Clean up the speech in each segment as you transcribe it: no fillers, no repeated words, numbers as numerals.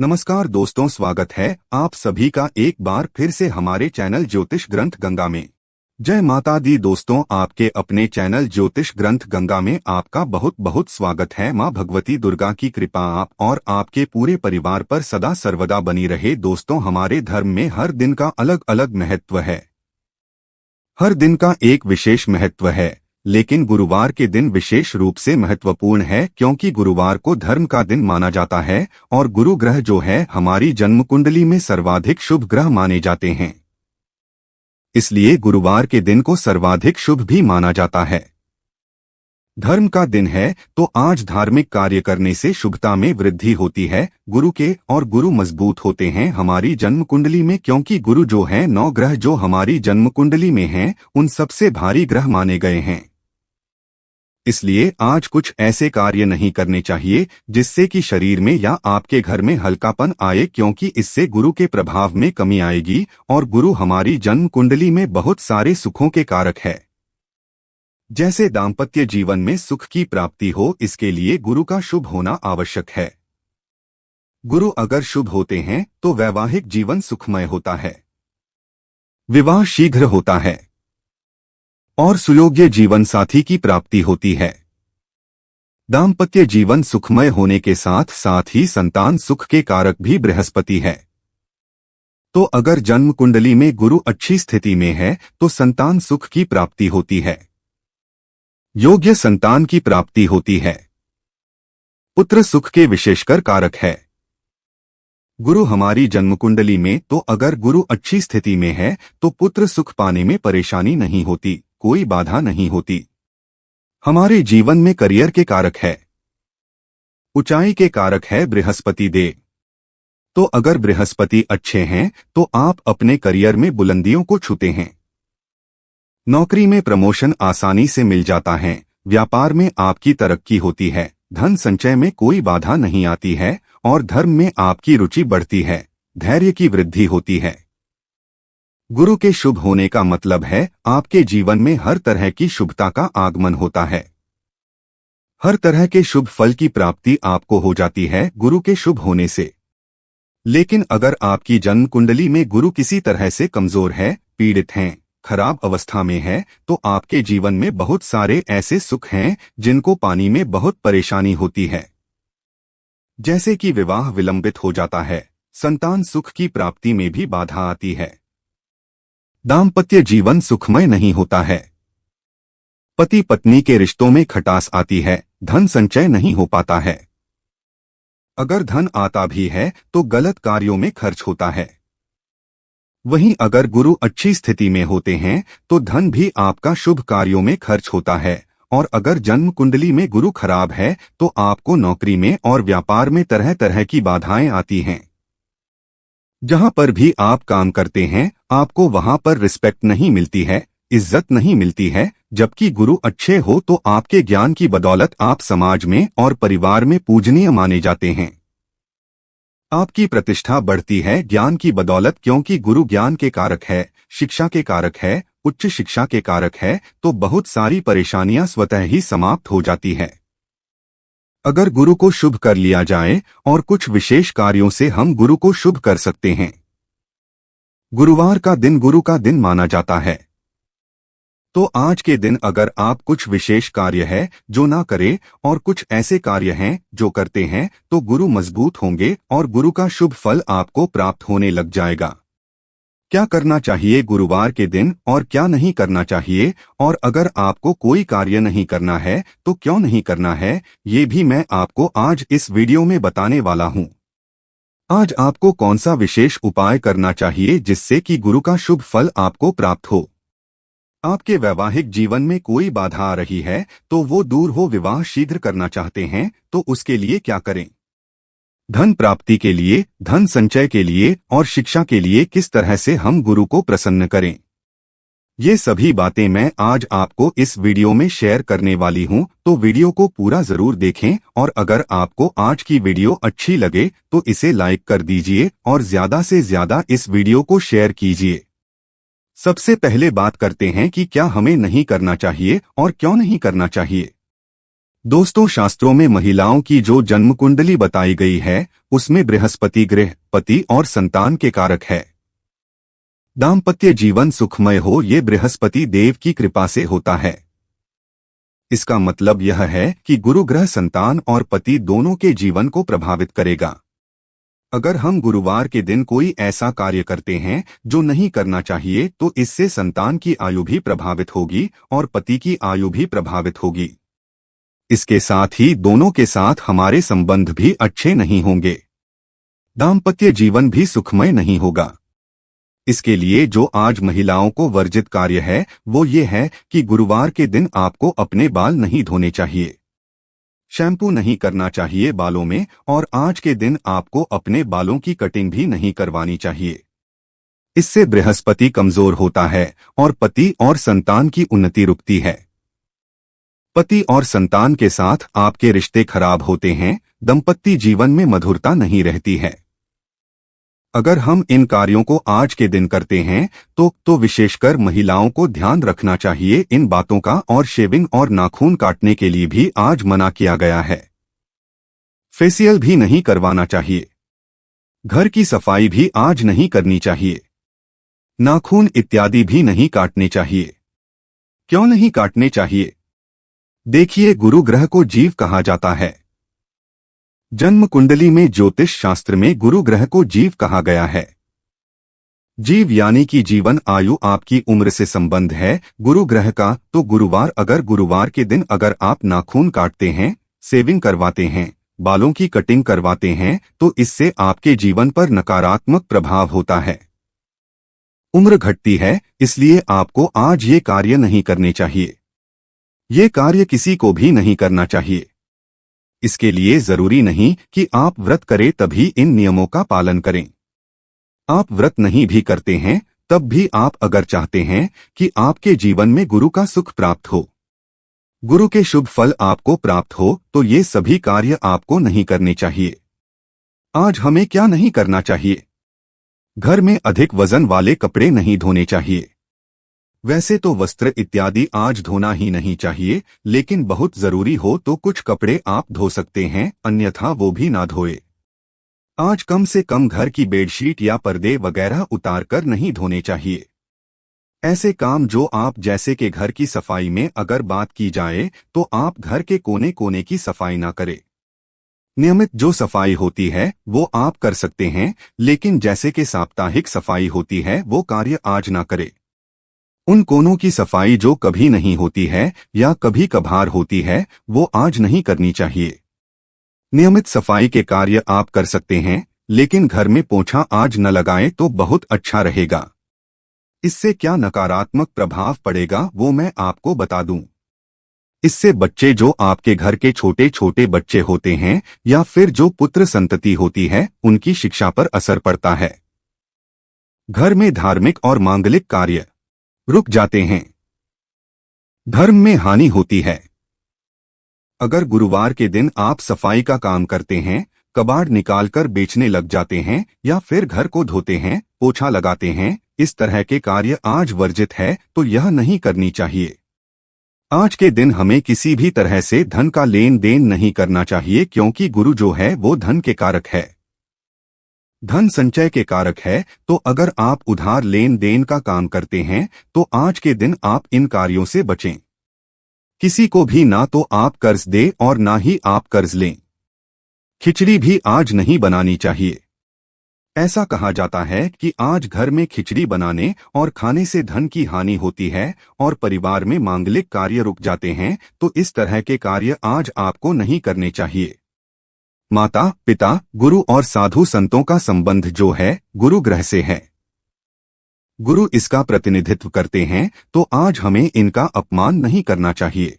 नमस्कार दोस्तों, स्वागत है आप सभी का एक बार फिर से हमारे चैनल ज्योतिष ग्रंथ गंगा में। जय माता दी दोस्तों, आपके अपने चैनल ज्योतिष ग्रंथ गंगा में आपका बहुत बहुत स्वागत है। माँ भगवती दुर्गा की कृपा आप और आपके पूरे परिवार पर सदा सर्वदा बनी रहे। दोस्तों, हमारे धर्म में हर दिन का अलग अलग महत्व है, हर दिन का एक विशेष महत्व है, लेकिन गुरुवार के दिन विशेष रूप से महत्वपूर्ण है क्योंकि गुरुवार को धर्म का दिन माना जाता है और गुरु ग्रह जो है हमारी जन्म कुंडली में सर्वाधिक शुभ ग्रह माने जाते हैं। इसलिए गुरुवार के दिन को सर्वाधिक शुभ भी माना जाता है। धर्म का दिन है तो आज धार्मिक कार्य करने से शुभता में वृद्धि होती है। गुरु के और गुरु मजबूत होते हैं हमारी जन्म कुंडली में, क्योंकि गुरु जो है 9 ग्रह जो हमारी जन्म कुंडली में हैं उन सबसे भारी ग्रह माने गए हैं। इसलिए आज कुछ ऐसे कार्य नहीं करने चाहिए जिससे कि शरीर में या आपके घर में हल्कापन आए, क्योंकि इससे गुरु के प्रभाव में कमी आएगी और गुरु हमारी जन्म कुंडली में बहुत सारे सुखों के कारक है। जैसे दाम्पत्य जीवन में सुख की प्राप्ति हो, इसके लिए गुरु का शुभ होना आवश्यक है। गुरु अगर शुभ होते हैं तो वैवाहिक जीवन सुखमय होता है, विवाह शीघ्र होता है और सुयोग्य जीवन साथी की प्राप्ति होती है। दाम्पत्य जीवन सुखमय होने के साथ साथ ही संतान सुख के कारक भी बृहस्पति है। तो अगर जन्म कुंडली में गुरु अच्छी स्थिति में है तो संतान सुख की प्राप्ति होती है, योग्य संतान की प्राप्ति होती है। पुत्र सुख के विशेषकर कारक है। गुरु हमारी जन्म कुंडली में तो अगर गुरु अच्छी स्थिति में है तो पुत्र सुख पाने में परेशानी नहीं होती, कोई बाधा नहीं होती। हमारे जीवन में करियर के कारक है, ऊंचाई के कारक है बृहस्पति देव। तो अगर बृहस्पति अच्छे हैं तो आप अपने करियर में बुलंदियों को छूते हैं। नौकरी में प्रमोशन आसानी से मिल जाता है, व्यापार में आपकी तरक्की होती है, धन संचय में कोई बाधा नहीं आती है और धर्म में आपकी रुचि बढ़ती है, धैर्य की वृद्धि होती है। गुरु के शुभ होने का मतलब है आपके जीवन में हर तरह की शुभता का आगमन होता है, हर तरह के शुभ फल की प्राप्ति आपको हो जाती है गुरु के शुभ होने से। लेकिन अगर आपकी जन्म कुंडली में गुरु किसी तरह से कमजोर है, पीड़ित हैं, खराब अवस्था में है तो आपके जीवन में बहुत सारे ऐसे सुख हैं जिनको पाने में बहुत परेशानी होती है। जैसे कि विवाह विलंबित हो जाता है, संतान सुख की प्राप्ति में भी बाधा आती है, दाम्पत्य जीवन सुखमय नहीं होता है, पति पत्नी के रिश्तों में खटास आती है, धन संचय नहीं हो पाता है। अगर धन आता भी है तो गलत कार्यों में खर्च होता है। वहीं अगर गुरु अच्छी स्थिति में होते हैं तो धन भी आपका शुभ कार्यों में खर्च होता है। और अगर जन्म कुंडली में गुरु खराब है तो आपको नौकरी में और व्यापार में तरह तरह की बाधाएं आती हैं। जहां पर भी आप काम करते हैं आपको वहां पर रिस्पेक्ट नहीं मिलती है, इज्जत नहीं मिलती है। जबकि गुरु अच्छे हो तो आपके ज्ञान की बदौलत आप समाज में और परिवार में पूजनीय माने जाते हैं। आपकी प्रतिष्ठा बढ़ती है ज्ञान की बदौलत, क्योंकि गुरु ज्ञान के कारक है, शिक्षा के कारक है, उच्च शिक्षा के कारक है। तो बहुत सारी परेशानियां स्वतः ही समाप्त हो जाती है अगर गुरु को शुभ कर लिया जाए, और कुछ विशेष कार्यों से हम गुरु को शुभ कर सकते हैं। गुरुवार का दिन गुरु का दिन माना जाता है, तो आज के दिन अगर आप कुछ विशेष कार्य है जो ना करें और कुछ ऐसे कार्य हैं जो करते हैं तो गुरु मजबूत होंगे और गुरु का शुभ फल आपको प्राप्त होने लग जाएगा। क्या करना चाहिए गुरुवार के दिन और क्या नहीं करना चाहिए, और अगर आपको कोई कार्य नहीं करना है तो क्यों नहीं करना है, ये भी मैं आपको आज इस वीडियो में बताने वाला हूँ। आज आपको कौन सा विशेष उपाय करना चाहिए जिससे कि गुरु का शुभ फल आपको प्राप्त हो। आपके वैवाहिक जीवन में कोई बाधा आ रही है तो वो दूर हो, विवाह शीघ्र करना चाहते हैं तो उसके लिए क्या करें, धन प्राप्ति के लिए, धन संचय के लिए और शिक्षा के लिए किस तरह से हम गुरु को प्रसन्न करें, ये सभी बातें मैं आज आपको इस वीडियो में शेयर करने वाली हूं। तो वीडियो को पूरा जरूर देखें और अगर आपको आज की वीडियो अच्छी लगे तो इसे लाइक कर दीजिए और ज्यादा से ज्यादा इस वीडियो को शेयर कीजिए। सबसे पहले बात करते हैं कि क्या हमें नहीं करना चाहिए और क्यों नहीं करना चाहिए। दोस्तों, शास्त्रों में महिलाओं की जो जन्म कुंडली बताई गई है उसमें बृहस्पति ग्रह पति और संतान के कारक है। दाम्पत्य जीवन सुखमय हो ये बृहस्पति देव की कृपा से होता है। इसका मतलब यह है कि गुरु ग्रह संतान और पति दोनों के जीवन को प्रभावित करेगा। अगर हम गुरुवार के दिन कोई ऐसा कार्य करते हैं जो नहीं करना चाहिए तो इससे संतान की आयु भी प्रभावित होगी और पति की आयु भी प्रभावित होगी। इसके साथ ही दोनों के साथ हमारे संबंध भी अच्छे नहीं होंगे। दाम्पत्य जीवन भी सुखमय नहीं होगा। इसके लिए जो आज महिलाओं को वर्जित कार्य है वो ये है कि गुरुवार के दिन आपको अपने बाल नहीं धोने चाहिए, शैम्पू नहीं करना चाहिए बालों में, और आज के दिन आपको अपने बालों की कटिंग भी नहीं करवानी चाहिए। इससे बृहस्पति कमजोर होता है और पति और संतान की उन्नति रुकती है। पति और संतान के साथ आपके रिश्ते खराब होते हैं, दंपत्ति जीवन में मधुरता नहीं रहती है। अगर हम इन कार्यों को आज के दिन करते हैं तो विशेषकर महिलाओं को ध्यान रखना चाहिए इन बातों का, और शेविंग और नाखून काटने के लिए भी आज मना किया गया है। फेशियल भी नहीं करवाना चाहिए। घर की सफाई भी आज नहीं करनी चाहिए। नाखून इत्यादि भी नहीं काटने चाहिए। क्यों नहीं काटने चाहिए? देखिए, गुरु ग्रह को जीव कहा जाता है। जन्म कुंडली में ज्योतिष शास्त्र में गुरु ग्रह को जीव कहा गया है। जीव यानी कि जीवन आयु आपकी उम्र से संबंध है गुरु ग्रह का। तो गुरुवार के दिन अगर आप नाखून काटते हैं, शेविंग करवाते हैं, बालों की कटिंग करवाते हैं तो इससे आपके जीवन पर नकारात्मक प्रभाव होता है। उम्र घटती है, इसलिए आपको आज ये कार्य नहीं करने चाहिए। ये कार्य किसी को भी नहीं करना चाहिए। इसके लिए जरूरी नहीं कि आप व्रत करें तभी इन नियमों का पालन करें। आप व्रत नहीं भी करते हैं तब भी आप अगर चाहते हैं कि आपके जीवन में गुरु का सुख प्राप्त हो, गुरु के शुभ फल आपको प्राप्त हो, तो ये सभी कार्य आपको नहीं करने चाहिए। आज हमें क्या नहीं करना चाहिए? घर में अधिक वजन वाले कपड़े नहीं धोने चाहिए। वैसे तो वस्त्र इत्यादि आज धोना ही नहीं चाहिए, लेकिन बहुत जरूरी हो तो कुछ कपड़े आप धो सकते हैं, अन्यथा वो भी ना धोए। आज कम से कम घर की बेडशीट या पर्दे वगैरह उतार कर नहीं धोने चाहिए। ऐसे काम जो आप जैसे के घर की सफाई में अगर बात की जाए तो आप घर के कोने कोने की सफाई ना करें। नियमित जो सफाई होती है वो आप कर सकते हैं, लेकिन जैसे कि साप्ताहिक सफाई होती है वो कार्य आज ना करें। उन कोनों की सफाई जो कभी नहीं होती है या कभी कभार होती है वो आज नहीं करनी चाहिए। नियमित सफाई के कार्य आप कर सकते हैं, लेकिन घर में पोछा आज न लगाएं तो बहुत अच्छा रहेगा। इससे क्या नकारात्मक प्रभाव पड़ेगा वो मैं आपको बता दूं। इससे बच्चे जो आपके घर के छोटे छोटे बच्चे होते हैं या फिर जो पुत्र संतति होती है उनकी शिक्षा पर असर पड़ता है। घर में धार्मिक और मांगलिक कार्य रुक जाते हैं। धर्म में हानि होती है। अगर गुरुवार के दिन आप सफाई का काम करते हैं, कबाड़ निकालकर बेचने लग जाते हैं या फिर घर को धोते हैं, पोछा लगाते हैं, इस तरह के कार्य आज वर्जित है तो यह नहीं करनी चाहिए। आज के दिन हमें किसी भी तरह से धन का लेन देन नहीं करना चाहिए, क्योंकि गुरु जो है वो धन के कारक है, धन संचय के कारक है। तो अगर आप उधार लेन देन का काम करते हैं तो आज के दिन आप इन कार्यों से बचें। किसी को भी ना तो आप कर्ज दें और ना ही आप कर्ज लें। खिचड़ी भी आज नहीं बनानी चाहिए। ऐसा कहा जाता है कि आज घर में खिचड़ी बनाने और खाने से धन की हानि होती है और परिवार में मांगलिक कार्य रुक जाते हैं, तो इस तरह के कार्य आज आपको नहीं करने चाहिए। माता पिता गुरु और साधु संतों का संबंध जो है गुरु ग्रह से है। गुरु इसका प्रतिनिधित्व करते हैं, तो आज हमें इनका अपमान नहीं करना चाहिए।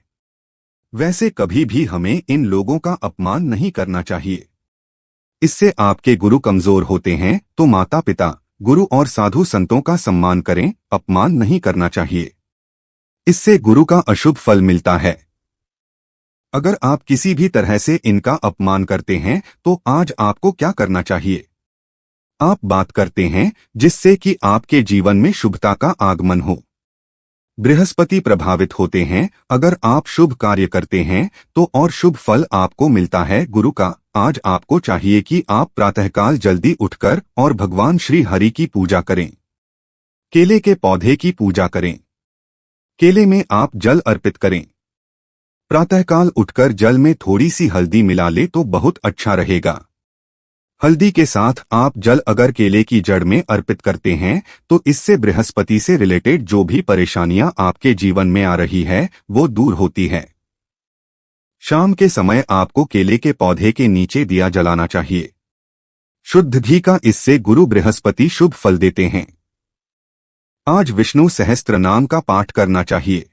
वैसे कभी भी हमें इन लोगों का अपमान नहीं करना चाहिए। इससे आपके गुरु कमजोर होते हैं, तो माता पिता गुरु और साधु संतों का सम्मान करें, अपमान नहीं करना चाहिए। इससे गुरु का अशुभ फल मिलता है। अगर आप किसी भी तरह से इनका अपमान करते हैं तो आज आपको क्या करना चाहिए? आप बात करते हैं जिससे कि आपके जीवन में शुभता का आगमन हो। बृहस्पति प्रभावित होते हैं। अगर आप शुभ कार्य करते हैं तो और शुभ फल आपको मिलता है। गुरु का आज आपको चाहिए कि आप प्रातःकाल जल्दी उठकर और भगवान श्री हरि की पूजा करें। केले के पौधे की पूजा करें। केले में आप जल अर्पित करें। प्रातःकाल उठकर जल में थोड़ी सी हल्दी मिला ले तो बहुत अच्छा रहेगा। हल्दी के साथ आप जल अगर केले की जड़ में अर्पित करते हैं तो इससे बृहस्पति से रिलेटेड जो भी परेशानियां आपके जीवन में आ रही है वो दूर होती है। शाम के समय आपको केले के पौधे के नीचे दिया जलाना चाहिए शुद्ध घी का। इससे गुरु बृहस्पति शुभ फल देते हैं। आज विष्णु सहस्त्र नाम का पाठ करना चाहिए।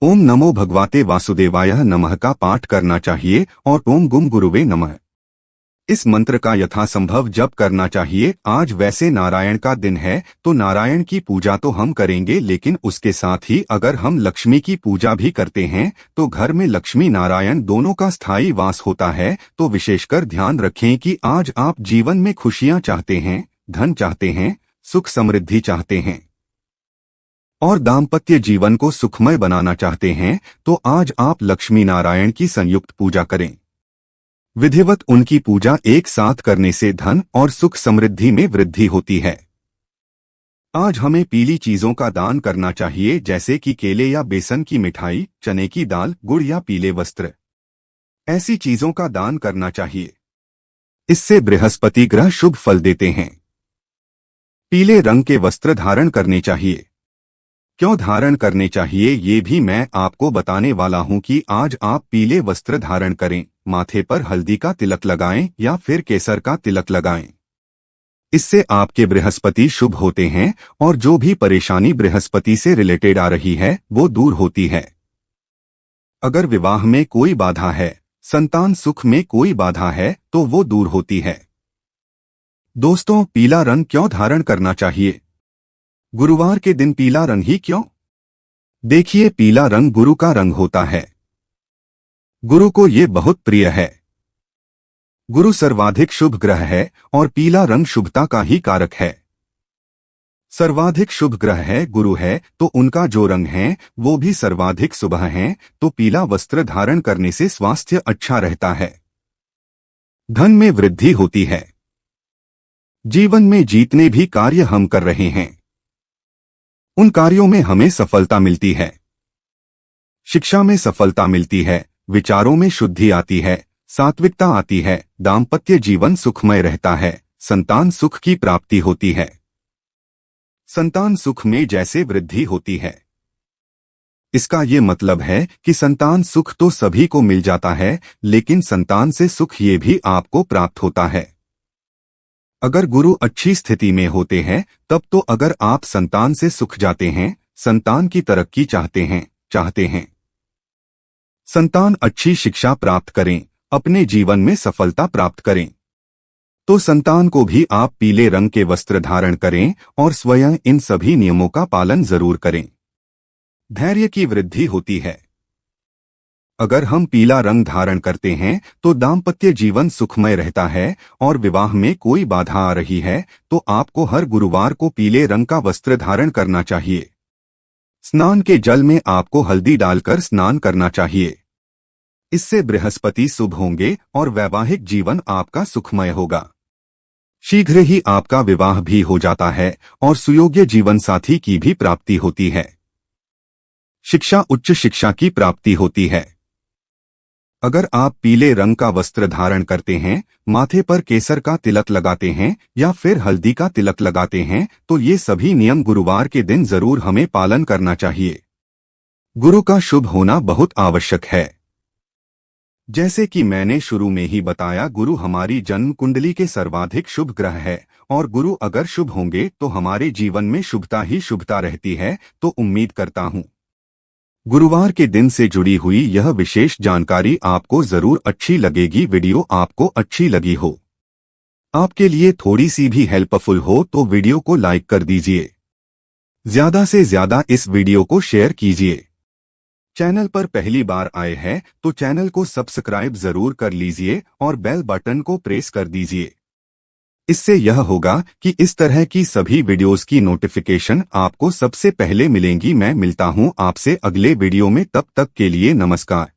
ओम नमो भगवते वासुदेवाय नमः का पाठ करना चाहिए और ओम गुम गुरुवे नमः इस मंत्र का यथासंभव जप करना चाहिए। आज वैसे नारायण का दिन है तो नारायण की पूजा तो हम करेंगे, लेकिन उसके साथ ही अगर हम लक्ष्मी की पूजा भी करते हैं तो घर में लक्ष्मी नारायण दोनों का स्थायी वास होता है। तो विशेषकर ध्यान रखें कि आज आप जीवन में खुशियां चाहते हैं, धन चाहते हैं, सुख समृद्धि चाहते हैं और दाम्पत्य जीवन को सुखमय बनाना चाहते हैं तो आज आप लक्ष्मी नारायण की संयुक्त पूजा करें। विधिवत उनकी पूजा एक साथ करने से धन और सुख समृद्धि में वृद्धि होती है। आज हमें पीली चीजों का दान करना चाहिए, जैसे कि केले या बेसन की मिठाई, चने की दाल, गुड़ या पीले वस्त्र। ऐसी चीजों का दान करना चाहिए। इससे बृहस्पति ग्रह शुभ फल देते हैं। पीले रंग के वस्त्र धारण करने चाहिए। क्यों धारण करने चाहिए ये भी मैं आपको बताने वाला हूं कि आज आप पीले वस्त्र धारण करें, माथे पर हल्दी का तिलक लगाएं या फिर केसर का तिलक लगाएं। इससे आपके बृहस्पति शुभ होते हैं और जो भी परेशानी बृहस्पति से रिलेटेड आ रही है वो दूर होती है। अगर विवाह में कोई बाधा है, संतान सुख में कोई बाधा है तो वो दूर होती है। दोस्तों, पीला रंग क्यों धारण करना चाहिए? गुरुवार के दिन पीला रंग ही क्यों? देखिए, पीला रंग गुरु का रंग होता है। गुरु को ये बहुत प्रिय है। गुरु सर्वाधिक शुभ ग्रह है और पीला रंग शुभता का ही कारक है। सर्वाधिक शुभ ग्रह है गुरु है तो उनका जो रंग है वो भी सर्वाधिक शुभ है। तो पीला वस्त्र धारण करने से स्वास्थ्य अच्छा रहता है, धन में वृद्धि होती है, जीवन में जितने भी कार्य हम कर रहे हैं उन कार्यों में हमें सफलता मिलती है, शिक्षा में सफलता मिलती है, विचारों में शुद्धि आती है, सात्विकता आती है, दाम्पत्य जीवन सुखमय रहता है, संतान सुख की प्राप्ति होती है। संतान सुख में जैसे वृद्धि होती है, इसका ये मतलब है कि संतान सुख तो सभी को मिल जाता है, लेकिन संतान से सुख ये भी आपको प्राप्त होता है। अगर गुरु अच्छी स्थिति में होते हैं तब तो अगर आप संतान से सुख जाते हैं, संतान की तरक्की चाहते हैं, संतान अच्छी शिक्षा प्राप्त करें, अपने जीवन में सफलता प्राप्त करें, तो संतान को भी आप पीले रंग के वस्त्र धारण करें और स्वयं इन सभी नियमों का पालन जरूर करें। धैर्य की वृद्धि होती है। अगर हम पीला रंग धारण करते हैं तो दाम्पत्य जीवन सुखमय रहता है और विवाह में कोई बाधा आ रही है तो आपको हर गुरुवार को पीले रंग का वस्त्र धारण करना चाहिए। स्नान के जल में आपको हल्दी डालकर स्नान करना चाहिए। इससे बृहस्पति शुभ होंगे और वैवाहिक जीवन आपका सुखमय होगा। शीघ्र ही आपका विवाह भी हो जाता है और सुयोग्य जीवन साथी की भी प्राप्ति होती है। शिक्षा, उच्च शिक्षा की प्राप्ति होती है। अगर आप पीले रंग का वस्त्र धारण करते हैं, माथे पर केसर का तिलक लगाते हैं या फिर हल्दी का तिलक लगाते हैं तो ये सभी नियम गुरुवार के दिन जरूर हमें पालन करना चाहिए। गुरु का शुभ होना बहुत आवश्यक है। जैसे कि मैंने शुरू में ही बताया, गुरु हमारी जन्म कुंडली के सर्वाधिक शुभ ग्रह है और गुरु अगर शुभ होंगे तो हमारे जीवन में शुभता ही शुभता रहती है। तो उम्मीद करता हूँ गुरुवार के दिन से जुड़ी हुई यह विशेष जानकारी आपको जरूर अच्छी लगेगी। वीडियो आपको अच्छी लगी हो, आपके लिए थोड़ी सी भी हेल्पफुल हो तो वीडियो को लाइक कर दीजिए। ज्यादा से ज्यादा इस वीडियो को शेयर कीजिए। चैनल पर पहली बार आए हैं तो चैनल को सब्सक्राइब जरूर कर लीजिए और बेल बटन को प्रेस कर दीजिए। इससे यह होगा कि इस तरह की सभी वीडियोस की नोटिफिकेशन आपको सबसे पहले मिलेंगी। मैं मिलता हूं आपसे अगले वीडियो में, तब तक के लिए नमस्कार।